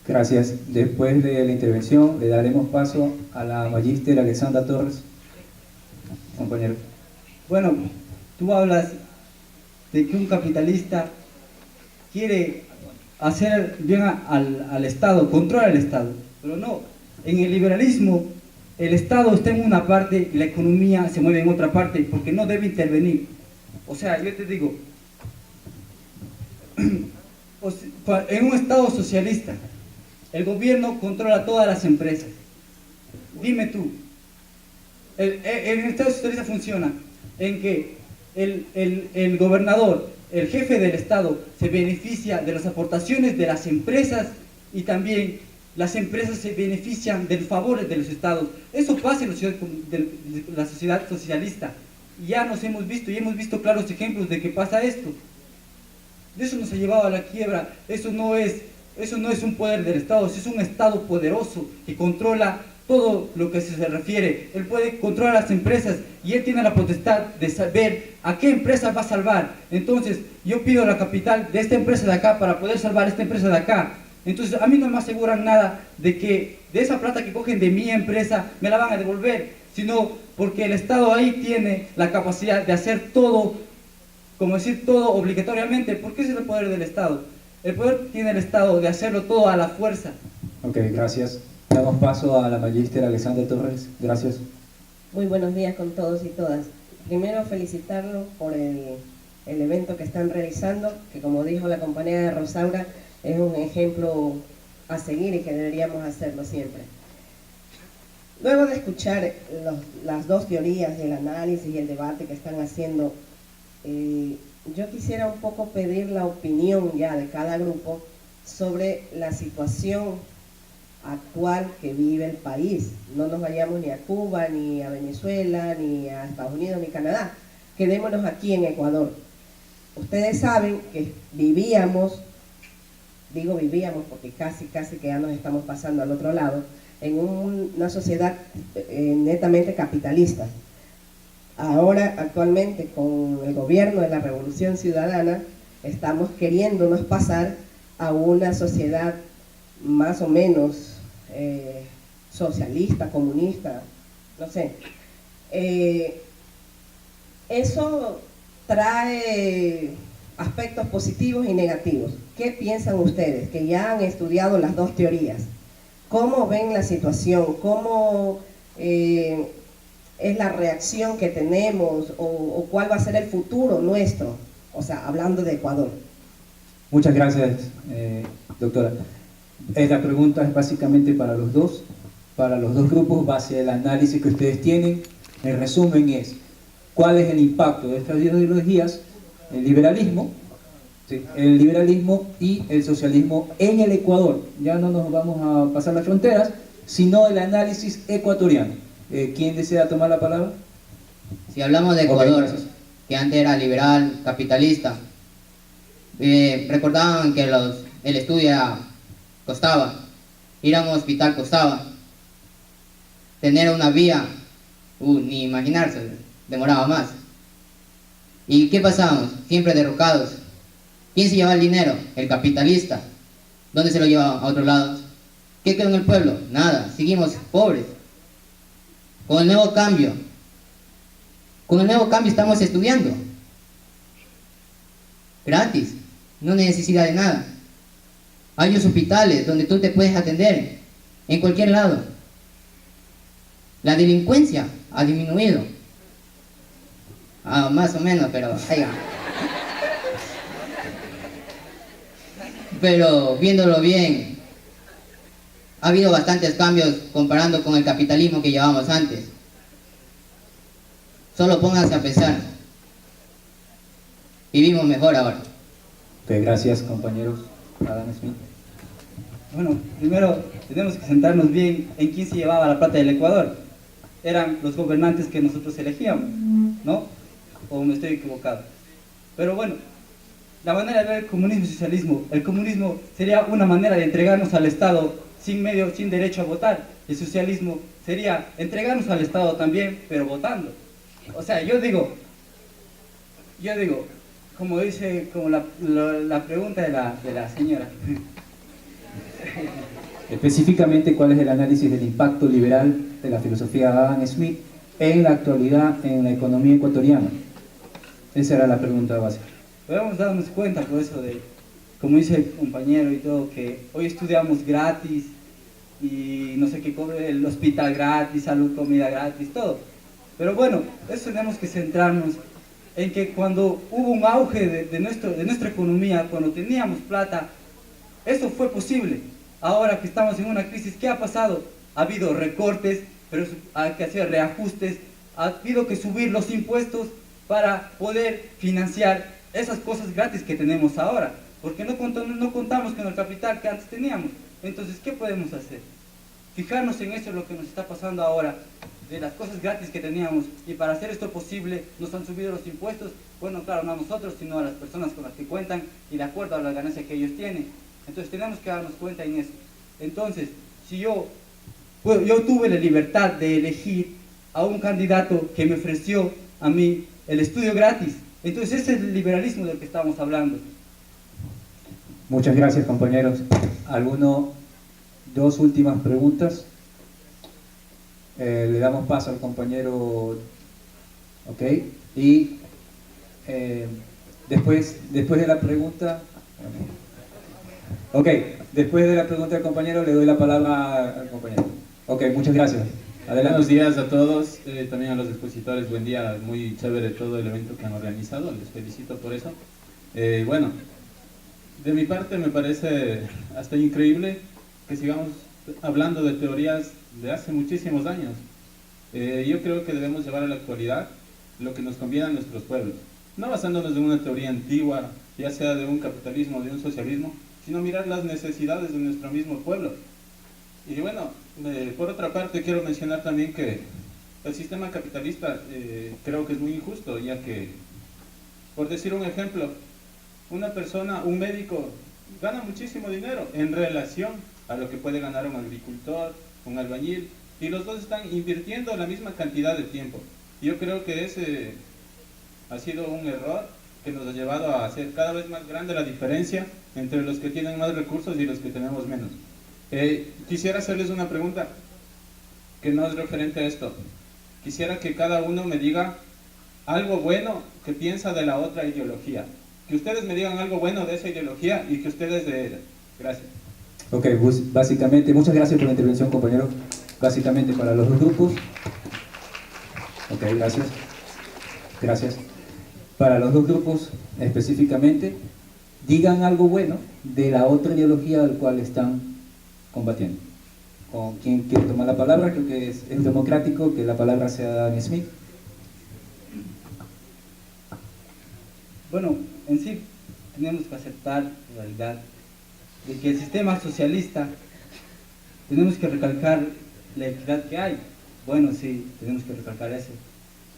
Gracias. Después de la intervención le daremos paso a la magíster Alexandra Torres. Compañero. Bueno, tú hablas de que un capitalista quiere hacer bien al Estado, controla el Estado, pero no, en el liberalismo el Estado está en una parte y la economía se mueve en otra parte porque no debe intervenir. O sea, yo te digo, en un Estado socialista el gobierno controla todas las empresas. Dime tú, el Estado socialista funciona en que el gobernador, el jefe del Estado, se beneficia de las aportaciones de las empresas y también las empresas se benefician de los favores de los estados. Eso pasa en la sociedad socialista. Ya nos hemos visto y hemos visto claros ejemplos de que pasa esto. De eso nos ha llevado a la quiebra. Eso no es un poder del Estado, es un Estado poderoso que controla todo lo que se refiere. Él puede controlar las empresas y él tiene la potestad de saber a qué empresa va a salvar. Entonces, yo pido la capital de esta empresa de acá para poder salvar esta empresa de acá. Entonces, a mí no me aseguran nada de que de esa plata que cogen de mi empresa me la van a devolver, sino porque el Estado ahí tiene la capacidad de hacer todo, como decir todo obligatoriamente, porque ese es el poder del Estado. El poder tiene el Estado de hacerlo todo a la fuerza. Ok, gracias. Damos paso a la magíster Alexandra Torres. Gracias. Muy buenos días con todos y todas. Primero felicitarlos por el evento que están realizando, que como dijo la compañera de Rosaura, es un ejemplo a seguir y que deberíamos hacerlo siempre. Luego de escuchar las dos teorías, el análisis y el debate que están haciendo, yo quisiera un poco pedir la opinión ya de cada grupo sobre la situación actual que vive el país. No nos vayamos ni a Cuba, ni a Venezuela, ni a Estados Unidos, ni Canadá. Quedémonos aquí en Ecuador. Ustedes saben que vivíamos porque casi que ya nos estamos pasando al otro lado, en una sociedad netamente capitalista. Ahora, actualmente, con el gobierno de la Revolución Ciudadana, estamos queriéndonos pasar a una sociedad más o menos socialista, comunista, no sé. Eso trae aspectos positivos y negativos. ¿Qué piensan ustedes, que ya han estudiado las dos teorías? ¿Cómo ven la situación? ¿Cómo es la reacción que tenemos? ¿O cuál va a ser el futuro nuestro? O sea, hablando de Ecuador. Muchas gracias, doctora. Esta pregunta es básicamente para los dos grupos, base al análisis que ustedes tienen. El resumen es, ¿cuál es el impacto de estas ideologías? El liberalismo y el socialismo en el Ecuador. Ya no nos vamos a pasar las fronteras, sino el análisis ecuatoriano. ¿Quién desea tomar la palabra? Si hablamos de Ecuador, Okay, que antes era liberal, capitalista, recordaban que el estudio costaba, ir a un hospital costaba, tener una vía, ni imaginarse, demoraba más. ¿Y qué pasábamos? Siempre derrocados. ¿Quién se llevaba el dinero? El capitalista. ¿Dónde se lo llevaba? A otro lado. ¿Qué quedó en el pueblo? Nada, seguimos pobres. Con el nuevo cambio estamos estudiando. Gratis, no necesidad de nada. Hay hospitales donde tú te puedes atender, en cualquier lado. La delincuencia ha disminuido. Más o menos, pero pero viéndolo bien, ha habido bastantes cambios comparando con el capitalismo que llevábamos antes. Solo pónganse a pensar. Vivimos mejor ahora. Okay, gracias, compañeros. Adam Smith. Bueno, primero tenemos que sentarnos bien en quién se llevaba la plata del Ecuador. Eran los gobernantes que nosotros elegíamos, ¿no? ¿O me estoy equivocado? Pero bueno, la manera de ver el comunismo y socialismo, el comunismo sería una manera de entregarnos al Estado sin derecho a votar. El socialismo sería entregarnos al Estado también, pero votando. O sea, yo digo, como dice, como la pregunta de la señora. Específicamente, ¿cuál es el análisis del impacto liberal de la filosofía de Adam Smith en la actualidad en la economía ecuatoriana? Esa era la pregunta básica. Podemos darnos cuenta por eso de, como dice el compañero y todo, que hoy estudiamos gratis y no sé qué cobre el hospital gratis, salud, comida gratis, todo. Pero bueno, eso tenemos que centrarnos en que cuando hubo un auge de nuestra economía, cuando teníamos plata, eso fue posible. Ahora que estamos en una crisis, ¿qué ha pasado? Ha habido recortes pero hay que hacer reajustes, ha habido que subir los impuestos para poder financiar esas cosas gratis que tenemos ahora, porque no contamos con el capital que antes teníamos. Entonces, ¿qué podemos hacer? Fijarnos en eso, lo que nos está pasando ahora, de las cosas gratis que teníamos, y para hacer esto posible nos han subido los impuestos, bueno, claro, no a nosotros, sino a las personas con las que cuentan y de acuerdo a la ganancia que ellos tienen. Entonces tenemos que darnos cuenta en eso. Entonces, si yo tuve la libertad de elegir a un candidato que me ofreció a mí el estudio gratis, entonces ese es el liberalismo del que estamos hablando. Muchas gracias, compañeros. Dos últimas preguntas. Le damos paso al compañero, ok, y después de la pregunta, ok, después de la pregunta del compañero le doy la palabra al compañero. Ok, muchas gracias. Adelante. Buenos días a todos, también a los expositores, buen día, muy chévere todo el evento que han organizado, les felicito por eso. Bueno, de mi parte me parece hasta increíble que sigamos hablando de teorías de hace muchísimos años. Yo creo que debemos llevar a la actualidad lo que nos conviene a nuestros pueblos, no basándonos en una teoría antigua, ya sea de un capitalismo o de un socialismo, sino mirar las necesidades de nuestro mismo pueblo. Y bueno, por otra parte quiero mencionar también que el sistema capitalista creo que es muy injusto, ya que, por decir un ejemplo, una persona, un médico, gana muchísimo dinero en relación a lo que puede ganar un agricultor, un albañil, y los dos están invirtiendo la misma cantidad de tiempo. Yo creo que ese ha sido un error que nos ha llevado a hacer cada vez más grande la diferencia entre los que tienen más recursos y los que tenemos menos. Quisiera hacerles una pregunta que no es referente a esto. Quisiera que cada uno me diga algo bueno que piensa de la otra ideología. Que ustedes me digan algo bueno de esa ideología y que ustedes de ella. Gracias. Ok, básicamente, muchas gracias por la intervención, compañero. Básicamente para los dos grupos. Ok, gracias. Gracias. Para los dos grupos específicamente, digan algo bueno de la otra ideología al cual están combatiendo. ¿Con quién quiere tomar la palabra? Creo que es democrático que la palabra sea de Adam Smith. Bueno, en sí tenemos que aceptar la realidad de que el sistema socialista, tenemos que recalcar la equidad que hay. Bueno, sí, tenemos que recalcar eso.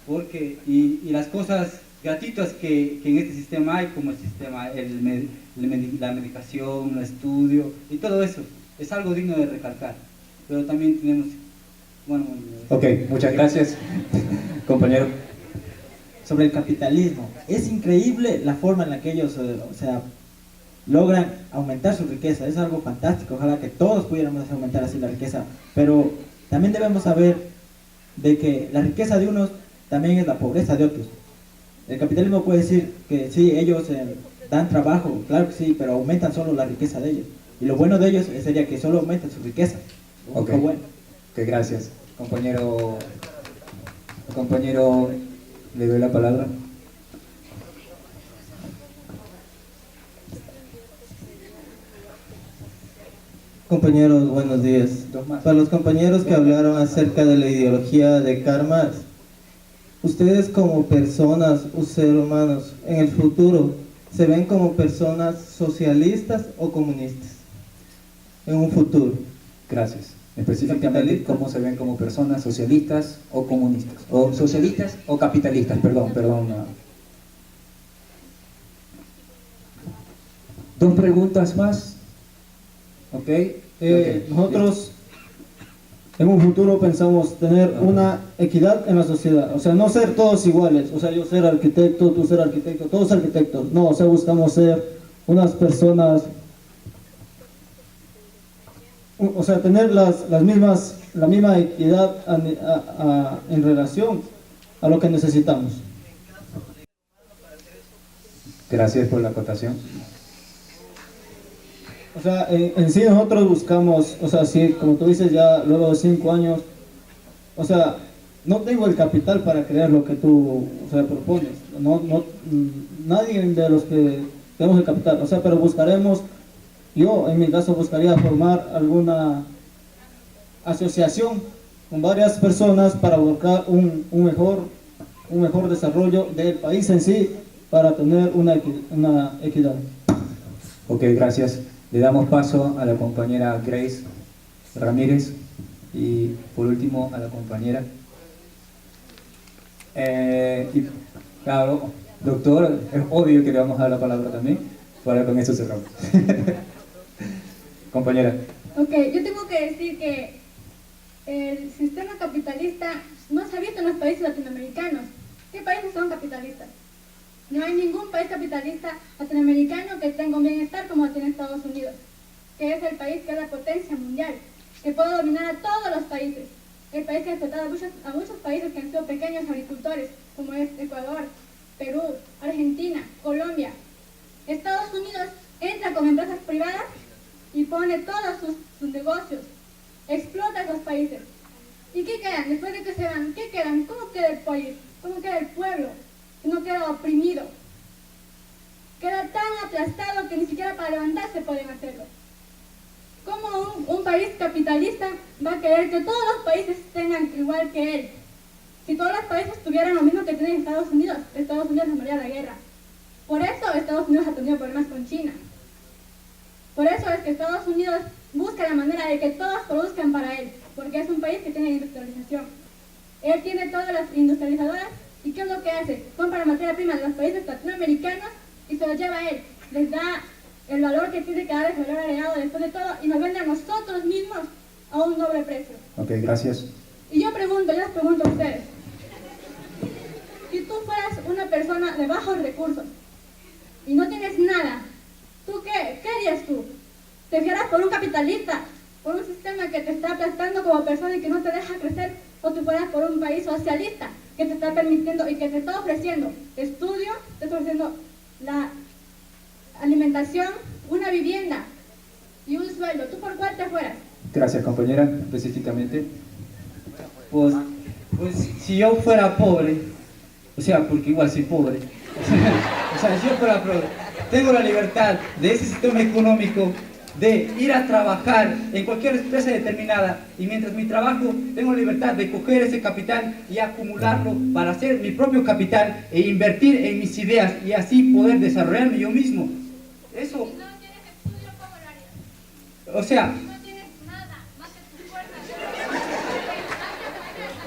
Porque, y las cosas gratuitas que en este sistema hay, como el sistema, la medicación, el estudio y todo eso, es algo digno de recalcar. Pero también tenemos, bueno... Ok, muchas gracias, compañero. Sobre el capitalismo, es increíble la forma en la que ellos, logran aumentar su riqueza. Es algo fantástico, ojalá que todos pudiéramos aumentar así la riqueza, pero también debemos saber de que la riqueza de unos también es la pobreza de otros. El capitalismo puede decir que sí, ellos dan trabajo, claro que sí, pero aumentan solo la riqueza de ellos, y lo bueno de ellos sería que solo aumentan su riqueza. Ok, bueno. Okay, gracias, compañero, le doy la palabra. Compañeros, buenos días. Para los compañeros que hablaron acerca de la ideología de Karl Marx, ustedes como personas o seres humanos en el futuro, ¿se ven como personas socialistas o comunistas en un futuro? Gracias. Específicamente, ¿cómo se ven como personas socialistas o comunistas? O socialistas o capitalistas, perdón. Dos preguntas más. Nosotros en un futuro pensamos tener una equidad en la sociedad, o sea, no ser todos iguales, o sea, yo ser arquitecto, tú ser arquitecto, todos arquitectos, no, o sea, buscamos ser unas personas, o sea, tener la misma equidad en relación a lo que necesitamos. Gracias por la acotación. O sea, en sí nosotros buscamos, o sea, sí, como tú dices, ya luego de 5 años, o sea, no tengo el capital para crear lo que tú, o sea, propones. Nadie de los que tenemos el capital, o sea, pero buscaremos, yo en mi caso buscaría formar alguna asociación con varias personas para buscar un mejor desarrollo del país en sí, para tener una equidad. Ok, gracias. Le damos paso a la compañera Grace Ramírez y por último a la compañera. Claro, doctor, es obvio que le vamos a dar la palabra también. Para con eso cerramos. Compañera. Ok, yo tengo que decir que el sistema capitalista no se ha visto en los países latinoamericanos. ¿Qué países son capitalistas? No hay ningún país capitalista latinoamericano que tenga un bienestar como tiene Estados Unidos, que es el país que es la potencia mundial, que puede dominar a todos los países. El país que ha explotado a muchos países que han sido pequeños agricultores, como es Ecuador, Perú, Argentina, Colombia. Estados Unidos entra con empresas privadas y pone todos sus negocios, explota esos países. ¿Y qué quedan? Después de que se van, ¿qué quedan? ¿Cómo queda el país? ¿Cómo queda el pueblo? No queda oprimido. Queda tan aplastado que ni siquiera para levantarse pueden hacerlo. ¿Cómo un país capitalista va a querer que todos los países tengan igual que él? Si todos los países tuvieran lo mismo que tienen Estados Unidos les moriría la guerra. Por eso Estados Unidos ha tenido problemas con China. Por eso es que Estados Unidos busca la manera de que todos produzcan para él, porque es un país que tiene industrialización. Él tiene todas las industrializadoras, ¿y qué es lo que hace? Compra la materia prima de los países latinoamericanos y se lo lleva a él. Les da el valor que tiene que dar, el valor agregado después de todo, y nos vende a nosotros mismos a un doble precio. Ok, gracias. Y yo les pregunto a ustedes, si tú fueras una persona de bajos recursos y no tienes nada, ¿tú qué harías tú? ¿Te fieras por un capitalista, por un sistema que te está aplastando como persona y que no te deja crecer? ¿O tú fueras por un país socialista que te está permitiendo y que te está ofreciendo estudio, te está ofreciendo la alimentación, una vivienda y un sueldo? ¿Tú por cuál te fueras? Gracias, compañera. Específicamente. Pues si yo fuera pobre, o sea, porque igual soy pobre, o sea, si yo fuera pobre, tengo la libertad de ese sistema económico de ir a trabajar en cualquier empresa determinada, y mientras mi trabajo tengo la libertad de coger ese capital y acumularlo para hacer mi propio capital e invertir en mis ideas y así poder desarrollarme yo mismo. Eso. O sea.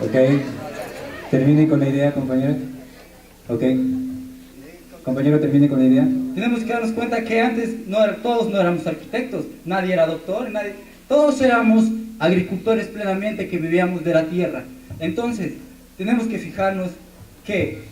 Ok. Termine con la idea, compañero. Ok. Compañero, termine con la idea. Tenemos que darnos cuenta que antes todos no éramos arquitectos, nadie era doctor, todos éramos agricultores plenamente que vivíamos de la tierra. Entonces, tenemos que fijarnos que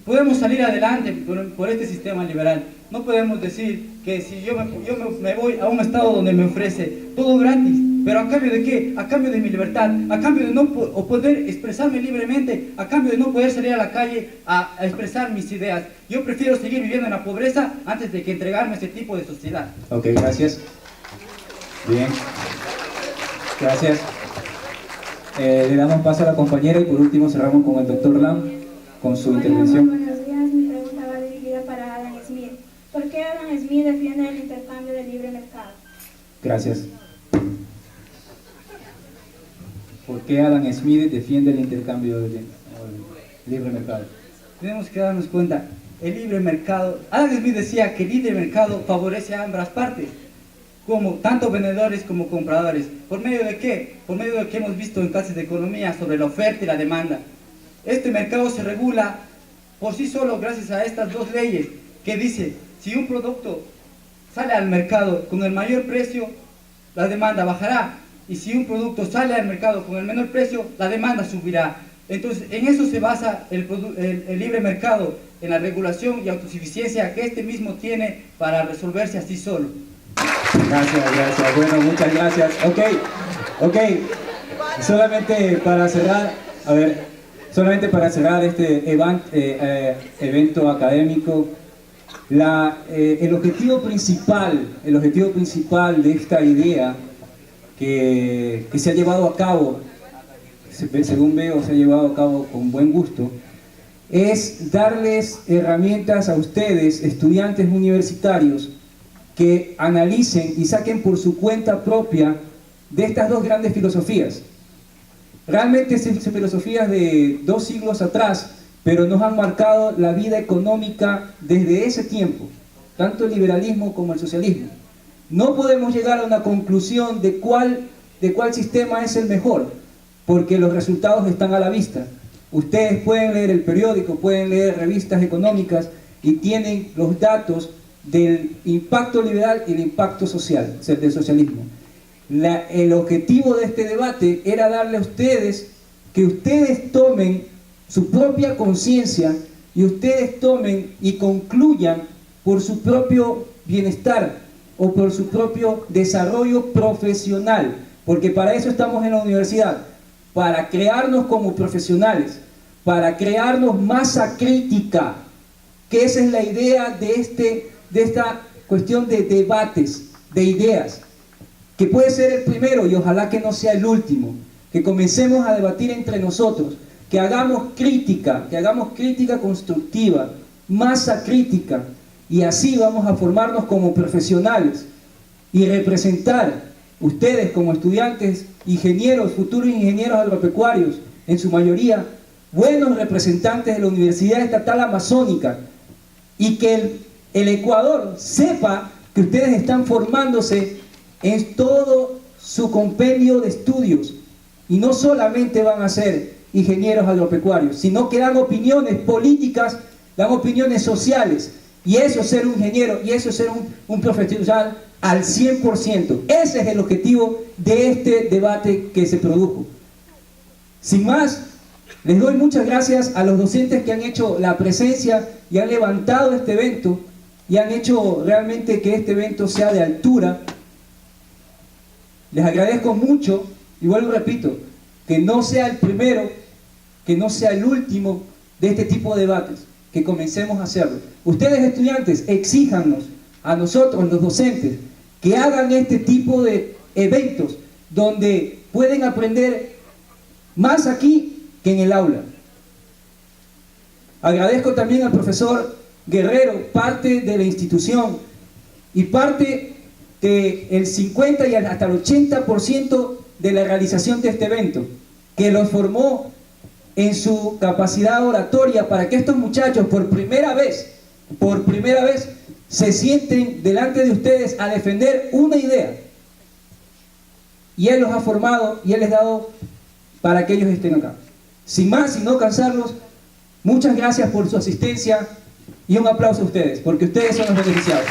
podemos salir adelante por este sistema liberal. No podemos decir que si yo me voy a un estado donde me ofrece todo gratis, pero ¿a cambio de qué? A cambio de mi libertad, a cambio de no poder expresarme libremente, a cambio de no poder salir a la calle a expresar mis ideas. Yo prefiero seguir viviendo en la pobreza antes de que entregarme a ese tipo de sociedad. Ok, gracias. Bien. Gracias. Le damos paso a la compañera y por último cerramos con el doctor Lam con su intervención. Buenos días, mi pregunta va dirigida para Adam Smith. ¿Por qué Adam Smith defiende el intercambio de libre mercado? Gracias. ¿Por qué Adam Smith defiende el intercambio de libre mercado? Tenemos que darnos cuenta, el libre mercado, Adam Smith decía que el libre mercado favorece a ambas partes, como tanto vendedores como compradores. ¿Por medio de qué? Por medio de lo que hemos visto en clases de economía sobre la oferta y la demanda. Este mercado se regula por sí solo gracias a estas dos leyes que dice, si un producto sale al mercado con el mayor precio, la demanda bajará, y si un producto sale al mercado con el menor precio, la demanda subirá. Entonces, en eso se basa el libre mercado, en la regulación y autosuficiencia que este mismo tiene para resolverse así solo. Gracias. Bueno, muchas gracias. Ok. Solamente para cerrar este evento académico, el objetivo principal de esta idea que se ha llevado a cabo, según veo, se ha llevado a cabo con buen gusto, es darles herramientas a ustedes, estudiantes universitarios, que analicen y saquen por su cuenta propia de estas dos grandes filosofías. Realmente son filosofías de 2 siglos atrás, pero nos han marcado la vida económica desde ese tiempo, tanto el liberalismo como el socialismo. No podemos llegar a una conclusión de cuál sistema es el mejor, porque los resultados están a la vista. Ustedes pueden leer el periódico, pueden leer revistas económicas y tienen los datos del impacto liberal y el impacto social, del socialismo. El objetivo de este debate era darle a ustedes, que ustedes tomen su propia conciencia y ustedes tomen y concluyan por su propio bienestar o por su propio desarrollo profesional, porque para eso estamos en la universidad, para crearnos como profesionales, para crearnos masa crítica, que esa es la idea de esta cuestión de debates, de ideas, que puede ser el primero y ojalá que no sea el último, que comencemos a debatir entre nosotros, que hagamos crítica constructiva, masa crítica, y así vamos a formarnos como profesionales y representar ustedes como estudiantes, ingenieros, futuros ingenieros agropecuarios, en su mayoría, buenos representantes de la Universidad Estatal Amazónica, y que el Ecuador sepa que ustedes están formándose en todo su compendio de estudios, y no solamente van a ser ingenieros agropecuarios, sino que dan opiniones políticas, dan opiniones sociales, y eso es ser un ingeniero, y eso es ser un profesional al 100%. Ese es el objetivo de este debate que se produjo. Sin más, les doy muchas gracias a los docentes que han hecho la presencia y han levantado este evento y han hecho realmente que este evento sea de altura. Les agradezco mucho y vuelvo y repito, que no sea el primero, que no sea el último de este tipo de debates, que comencemos a hacerlo. Ustedes estudiantes, exíjanos a nosotros los docentes que hagan este tipo de eventos donde pueden aprender más aquí que en el aula. Agradezco también al profesor Guerrero, parte de la institución y parte del 50 y hasta el 80% de la realización de este evento, que los formó en su capacidad oratoria para que estos muchachos por primera vez se sienten delante de ustedes a defender una idea. Y Él los ha formado y Él les ha dado para que ellos estén acá. Sin más y no cansarlos, muchas gracias por su asistencia y un aplauso a ustedes, porque ustedes son los beneficiados.